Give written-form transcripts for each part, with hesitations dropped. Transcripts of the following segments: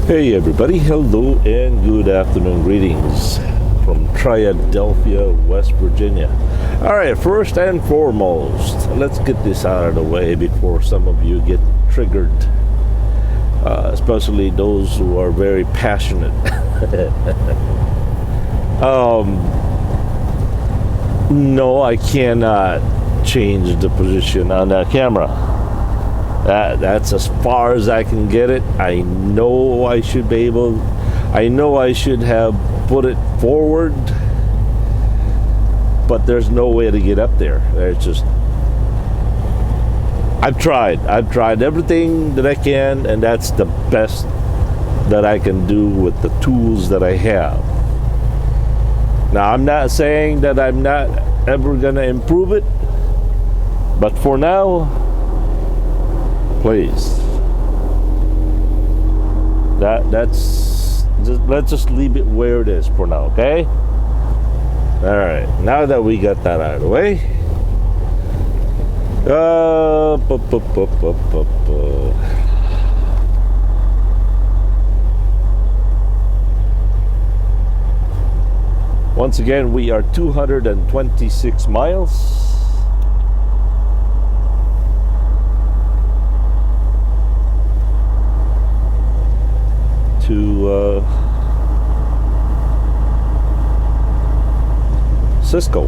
Hey everybody, hello and good afternoon. Greetings from Triadelphia, West Virginia. Alright, first and foremost, let's get this out of the way before some of you get triggered, especially those who are very passionate. No, I cannot change the position on that camera. That's as far as I can get it. I know I should be able, I know I should have put it forward, but there's no way to get up there. It's just, I've tried everything that I can, and that's the best that I can do with the tools that I have. Now, I'm not saying that I'm not ever gonna improve it, but for now, please. That's just, let's just leave it where it is for now, okay? All right. Now that we got that out of the way, once again, we are 226 miles. To Cisco.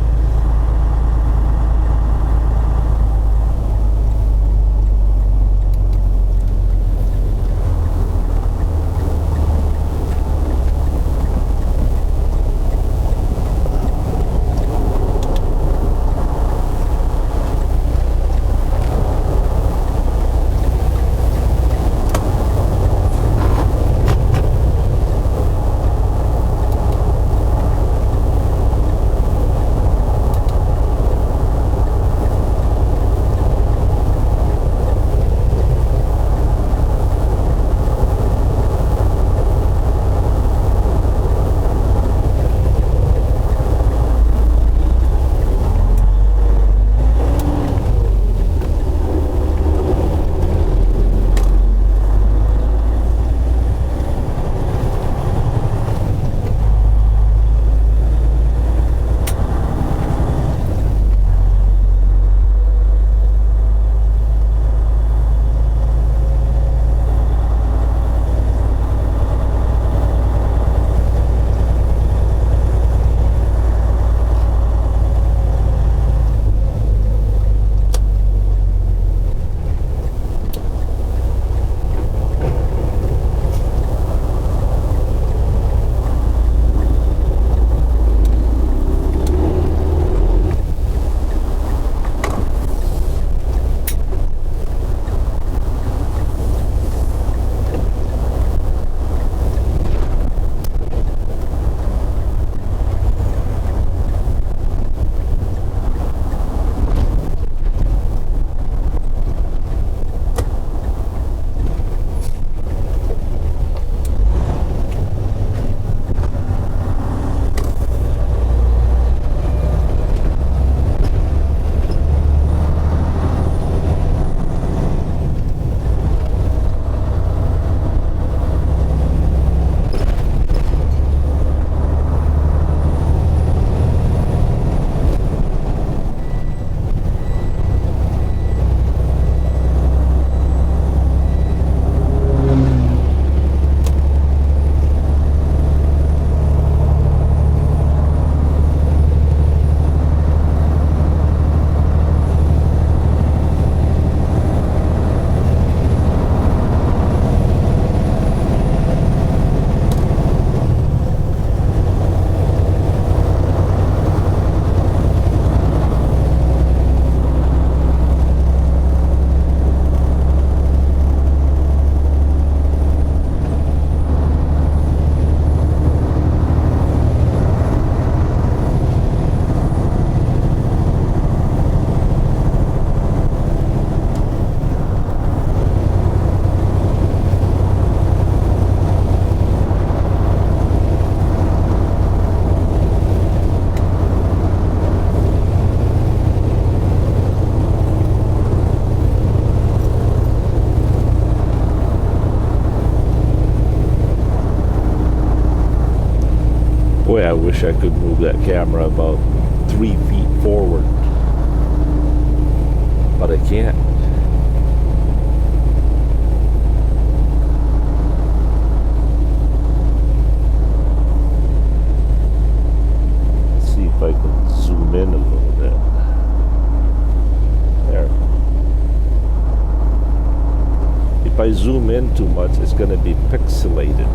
Boy, I wish I could move that camera about 3 feet forward, but I can't. Let's see if I can zoom in a little bit. There. If I zoom in too much, it's going to be pixelated.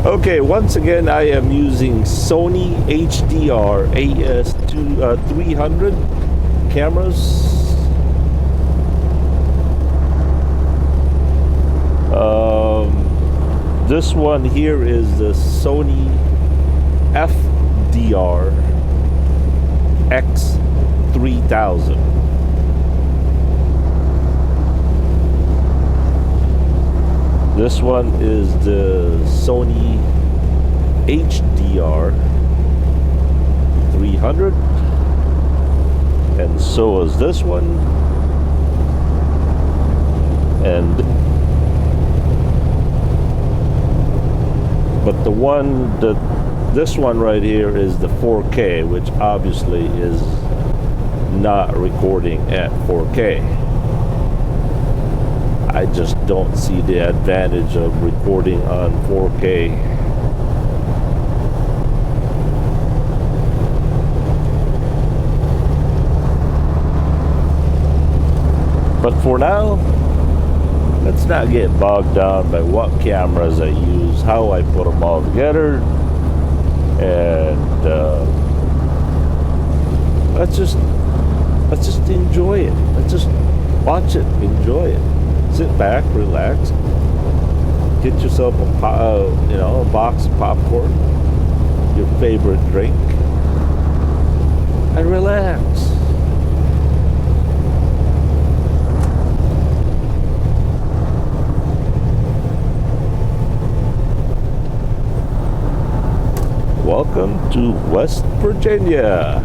Okay, once again, I am using Sony HDR AS300 cameras. This one here is the Sony FDR X3000. This one is the Sony HDR 300, and so is this one, and but the one that this one right here is the 4K, which obviously is not recording at 4K. I just don't see the advantage of recording on 4K. But for now, let's not get bogged down by what cameras I use, how I put them all together, and let's just enjoy it. Let's just watch it, enjoy it. Sit back, relax, get yourself a box of popcorn, your favorite drink, and relax. Welcome to West Virginia.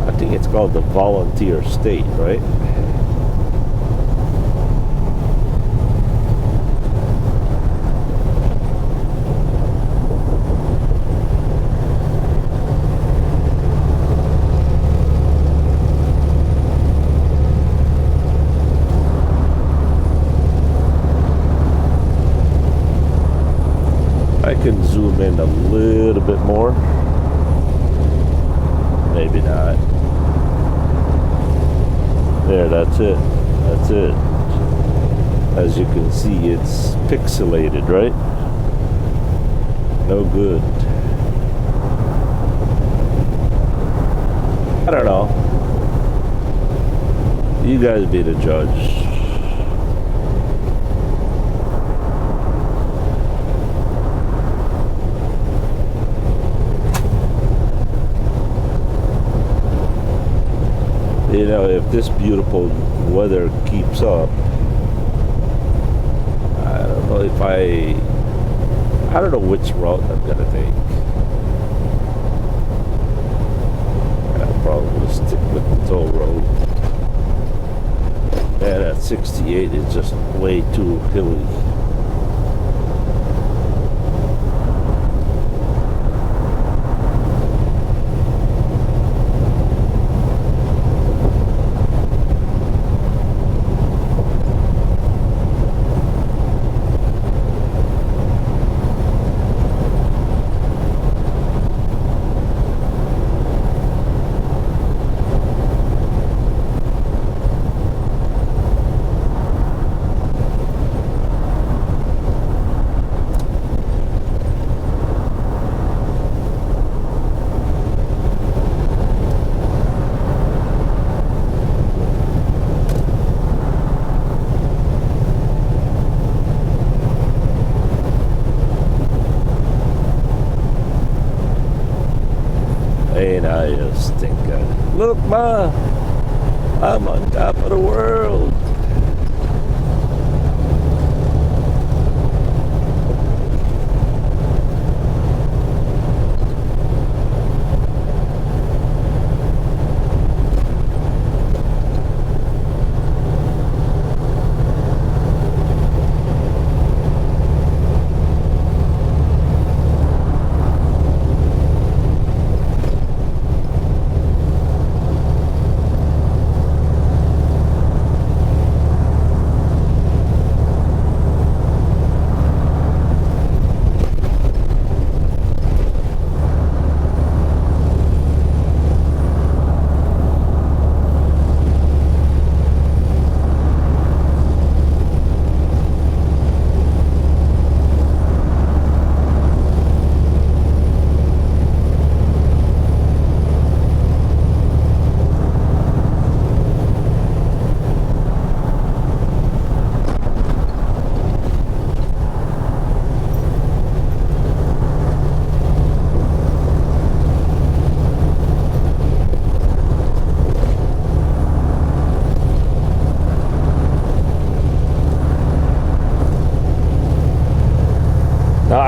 I think it's called the Volunteer State, right? I can zoom in a little bit more. Maybe not. There, that's it. That's it. As you can see, it's pixelated, right? No good. I don't know. You guys be the judge. You know, if this beautiful weather keeps up, I don't know if I don't know which route I'm gonna take. I'll probably stick with the toll road. Man, that 68 is just way too hilly. Ain't I a stinker? Look, Ma, I'm on top of the world.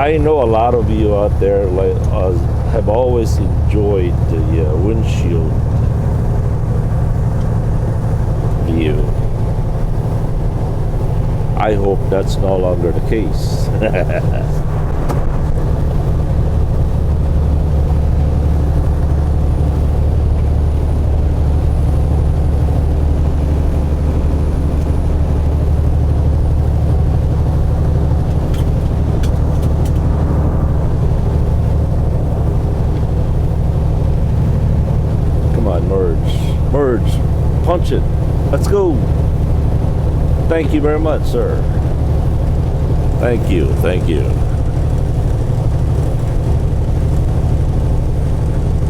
I know a lot of you out there have always enjoyed the windshield view. I hope that's no longer the case. Come on, merge, punch it. Let's go. Thank you very much, sir. Thank you.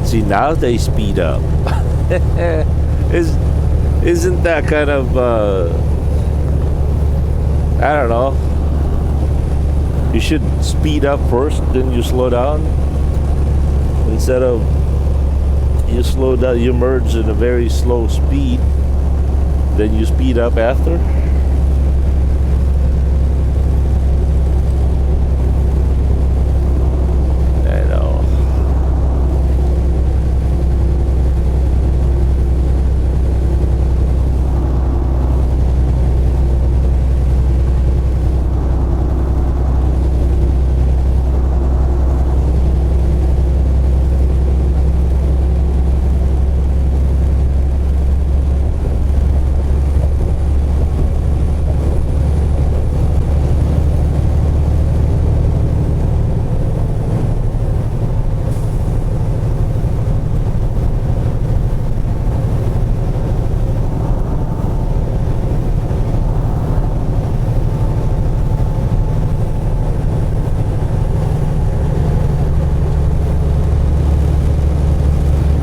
See, now they speed up. Isn't that kind of, I don't know. You should speed up first, then you slow down. Instead of you slow down, you merge in a very slow speed, then you speed up after.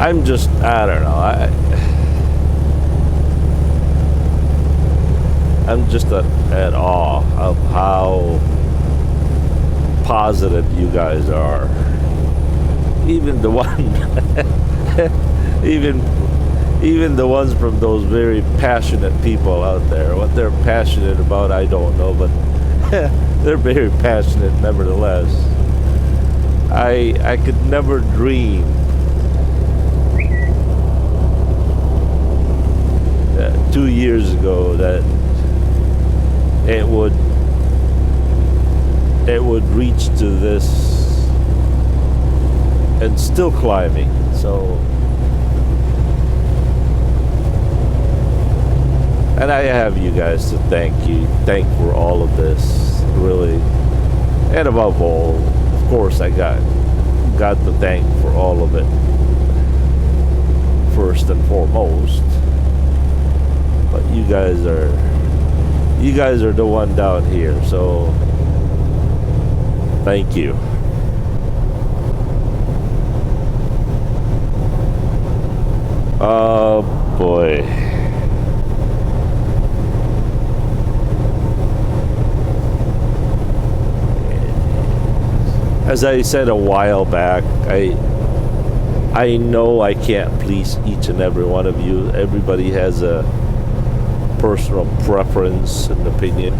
I'm just, I don't know. I'm just at awe of how positive you guys are. Even the even the ones from those very passionate people out there. What they're passionate about, I don't know, but they're very passionate nevertheless. I could never dream 2 years ago that it would reach to this and still climbing. So, and I have you guys to thank for all of this, really. And above all, of course, I got to thank for all of it first and foremost. But you guys are the one down here, so thank you. Oh boy. As I said a while back, I know I can't please each and every one of you. Everybody has a personal preference and opinion,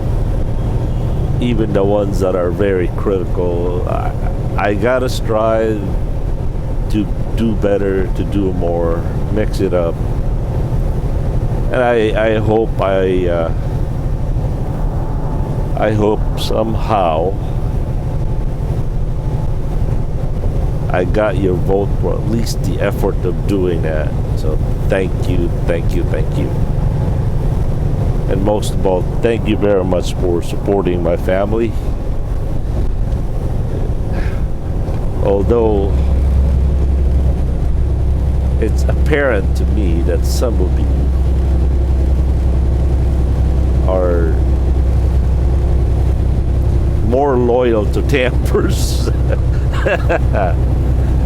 even the ones that are very critical. I gotta strive to do better, to do more, mix it up, and I hope somehow I got your vote for at least the effort of doing that. So thank you. And most of all, thank you very much for supporting my family. Although it's apparent to me that some of you are more loyal to Tampers,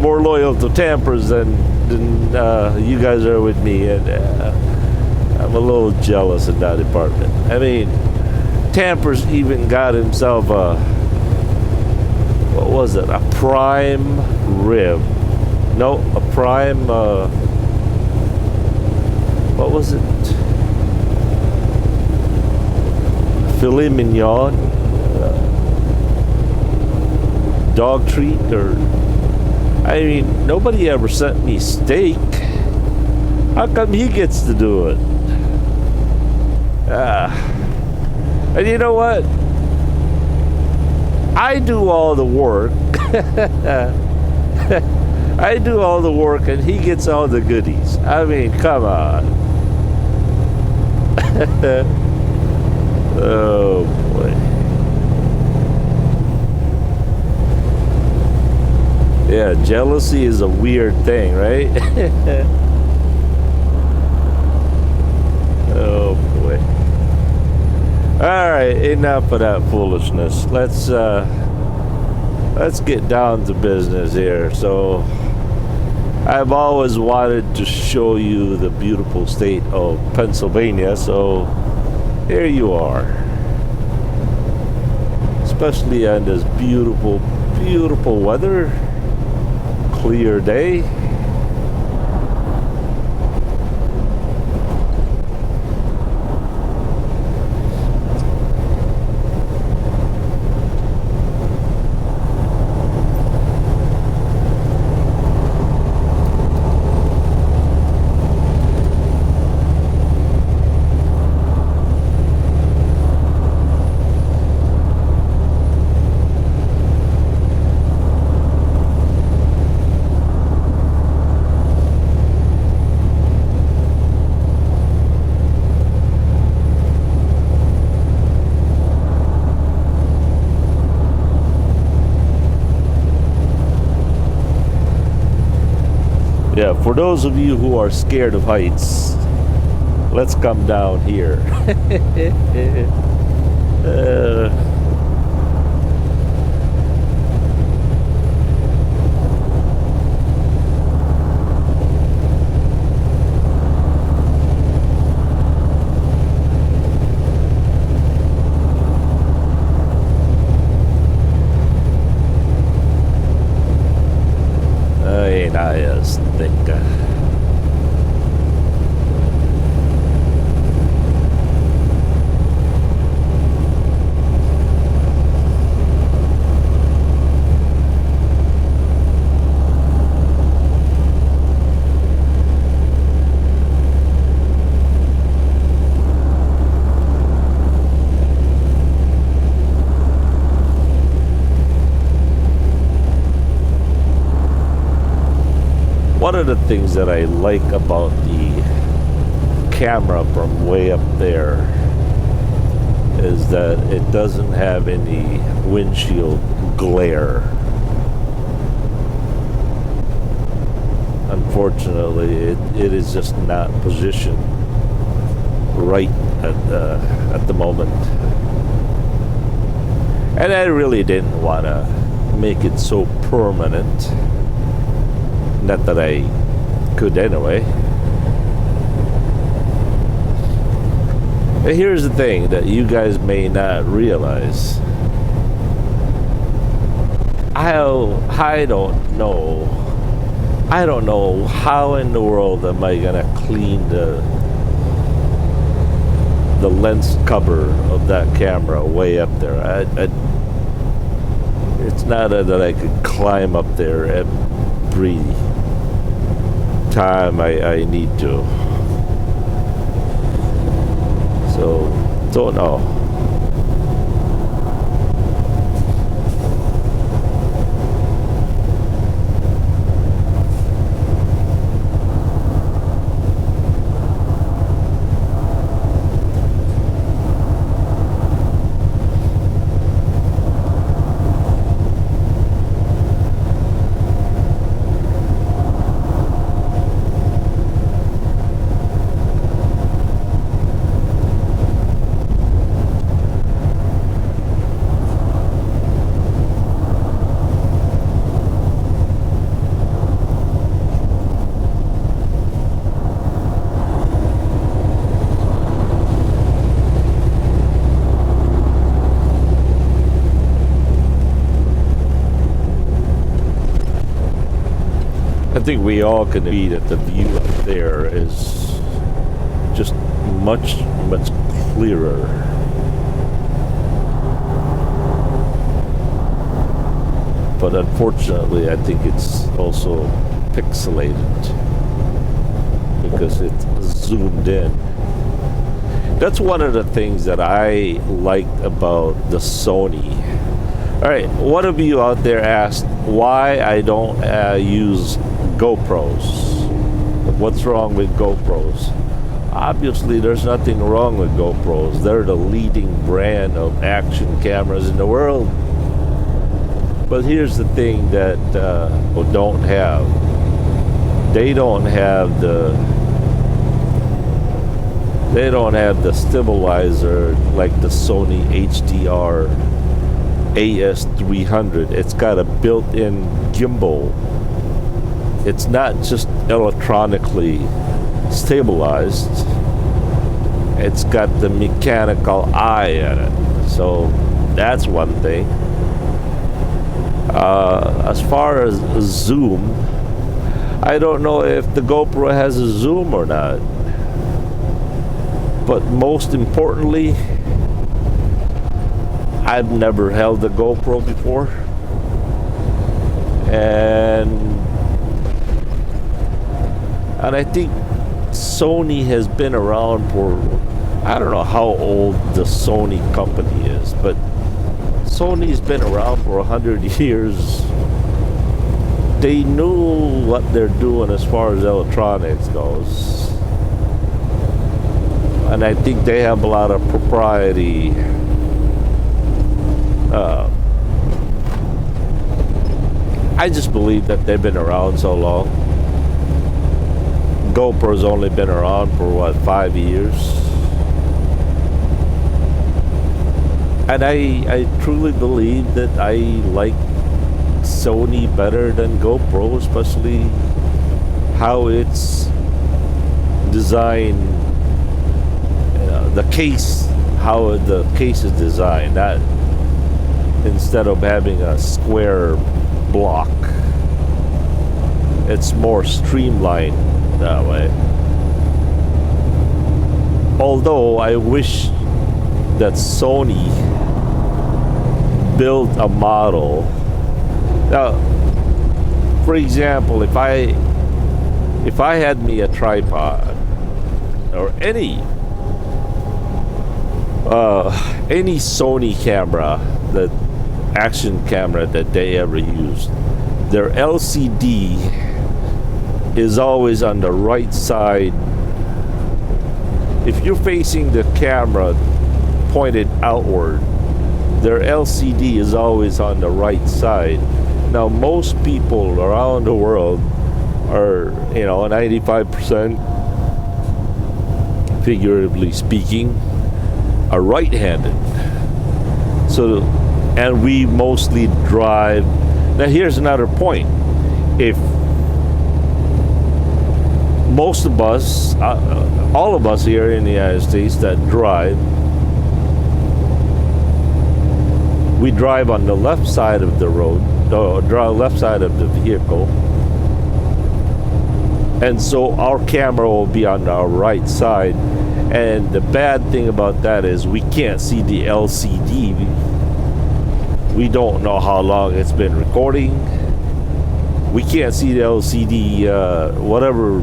more loyal to Tampers than you guys are with me, and I'm a little jealous in that department. I mean, Tampers even got himself a prime rib. No, a prime, what was it? Filet mignon. dog treat, or I mean, nobody ever sent me steak. How come he gets to do it? And you know what? I do all the work. I do all the work and he gets all the goodies. I mean, come on. Oh boy. Yeah, jealousy is a weird thing, right? Oh boy. Alright, enough of that foolishness. Let's get down to business here. So I've always wanted to show you the beautiful state of Pennsylvania, so here you are. Especially on this beautiful, beautiful weather, clear day. Yeah, for those of you who are scared of heights, let's come down here. I think one of the things that I like about the camera from way up there is that it doesn't have any windshield glare. Unfortunately, it is just not positioned right at the moment. And I really didn't want to make it so permanent. Not that I could anyway. But here's the thing that you guys may not realize. I don't know. I don't know how in the world am I gonna clean the lens cover of that camera way up there. It's not that I could climb up there every time I need to. So, don't know. I think we all can agree that the view up there is just much, much clearer. but unfortunately I think it's also pixelated because it's zoomed in. That's one of the things that I liked about the Sony. All right, one of you out there asked why I don't use GoPros. What's wrong with GoPros? Obviously, there's nothing wrong with GoPros. They're the leading brand of action cameras in the world. But here's the thing that don't have. They don't have the stabilizer like the Sony HDR AS300. It's got a built-in gimbal. It's not just electronically stabilized. It's got the mechanical eye in it. So that's one thing. As far as zoom, I don't know if the GoPro has a zoom or not. But most importantly, I've never held a GoPro before. And I think Sony has been around for, I don't know how old the Sony company is, but Sony's been around for 100 years. They knew what they're doing as far as electronics goes. And I think they have a lot of propriety. I just believe that they've been around so long. GoPro's only been around for 5 years. And I truly believe that I like Sony better than GoPro, especially how it's designed, the case, how the case is designed. That instead of having a square block, it's more streamlined that way. Although I wish that Sony built a model. Now, for example, if I had me a tripod or any Sony camera, the action camera that they ever used, their LCD is always on the right side. If you're facing the camera pointed outward, their LCD is always on the right side. Now, most people around the world are, 95%, figuratively speaking, are right-handed. So, and we mostly drive. Now, here's another point. If most of us, all of us here in the United States that drive, we drive on the left side of the road, left side of the vehicle, and so our camera will be on our right side. And the bad thing about that is we can't see the LCD. We don't know how long it's been recording. We can't see the LCD, whatever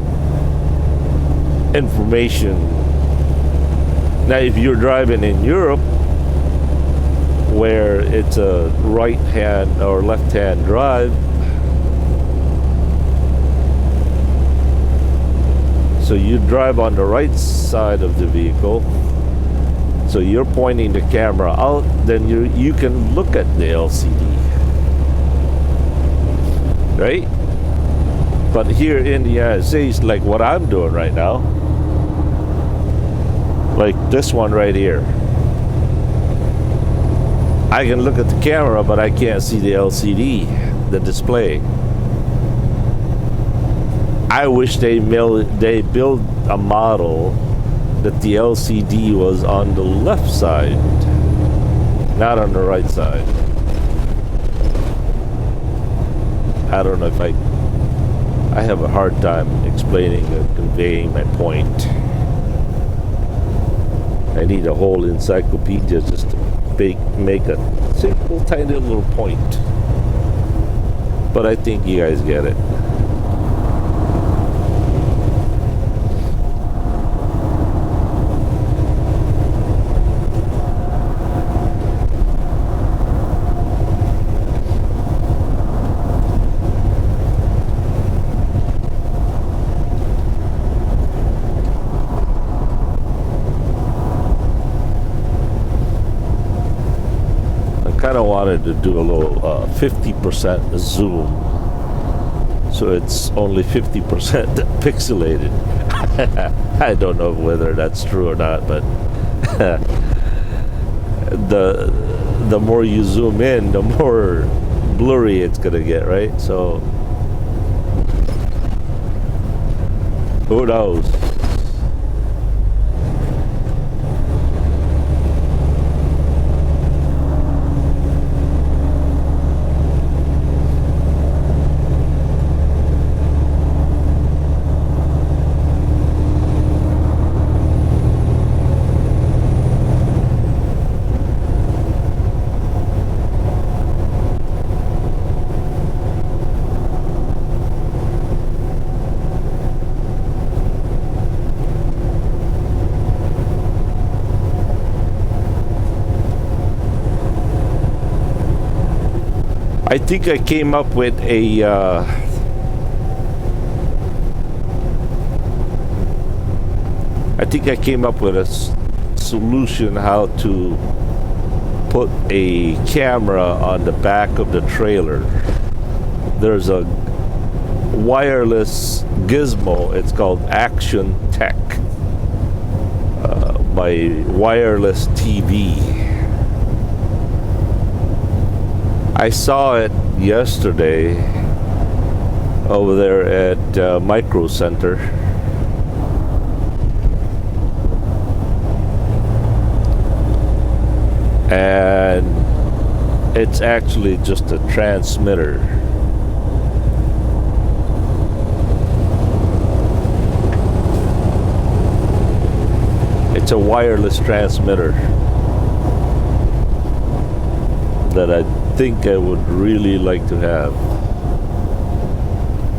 information. Now, if you're driving in Europe, where it's a right hand or left hand drive, so you drive on the right side of the vehicle, so you're pointing the camera out, then you can look at the LCD, right? But here in the United States, like what I'm doing right now, like this one right here, I can look at the camera, but I can't see the LCD, the display. I wish they build a model that the LCD was on the left side, not on the right side. I don't know if I have a hard time explaining or conveying my point. I need a whole encyclopedia just to make a simple, tiny little point. But I think you guys get it. Kind of wanted to do a little 50% zoom, so it's only 50% pixelated. I don't know whether that's true or not, but the more you zoom in, the more blurry it's gonna get, right? So who knows? I think I came up with a solution how to put a camera on the back of the trailer. There's a wireless gizmo. It's called Action Tech by Wireless TV. I saw it yesterday over there at Micro Center. And it's actually just a transmitter. It's a wireless transmitter that I think I would really like to have.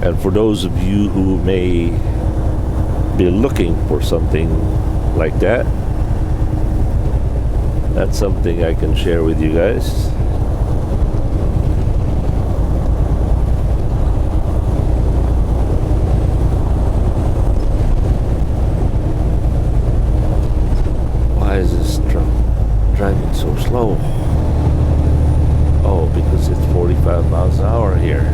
And for those of you who may be looking for something like that, that's something I can share with you guys. Why is this truck driving so slow? Oh, because it's 45 miles an hour here.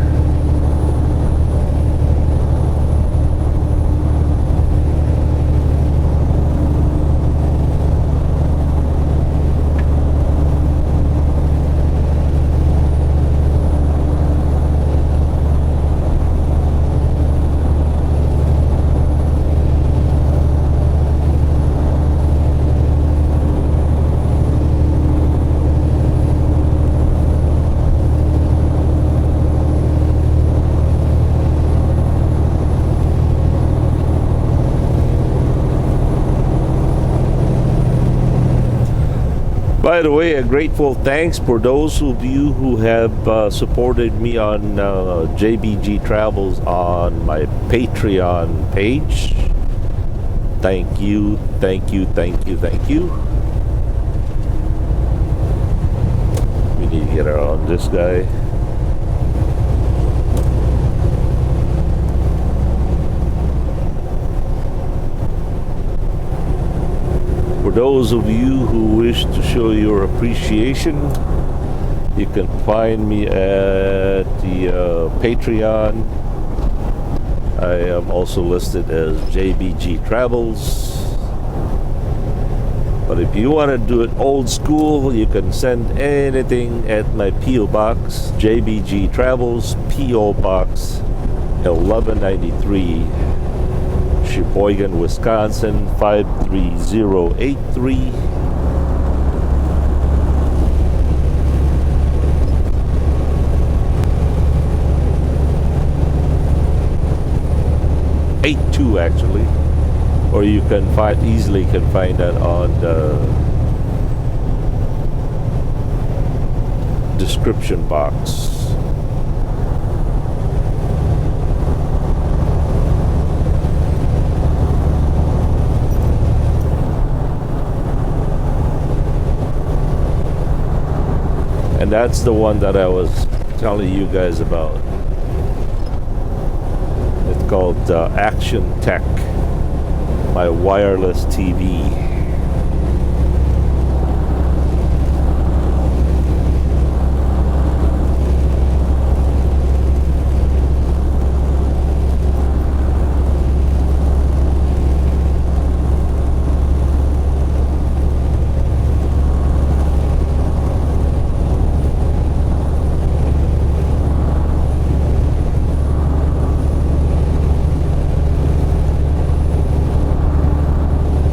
By the way, a grateful thanks for those of you who have supported me on JBG Travels on my Patreon page. Thank you, thank you, thank you, thank you. We need to get around this guy. For those of you who wish to show your appreciation, you can find me at the Patreon. I am also listed as JBG Travels. But if you want to do it old school, you can send anything at my P.O. Box, JBG Travels, P.O. Box 1193. Sheboygan, Wisconsin 53083. Actually, or you can easily find that on the description box. And that's the one that I was telling you guys about. It's called Action Tech, my wireless TV.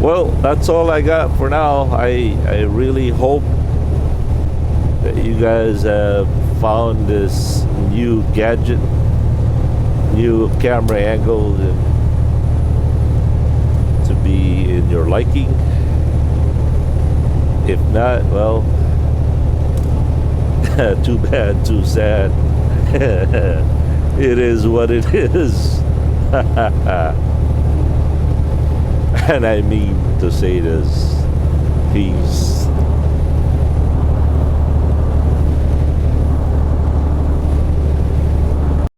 Well, that's all I got for now. I really hope that you guys have found this new gadget, new camera angle to be in your liking. If not, well, too bad, too sad. It is what it is. And I mean to say this. Peace.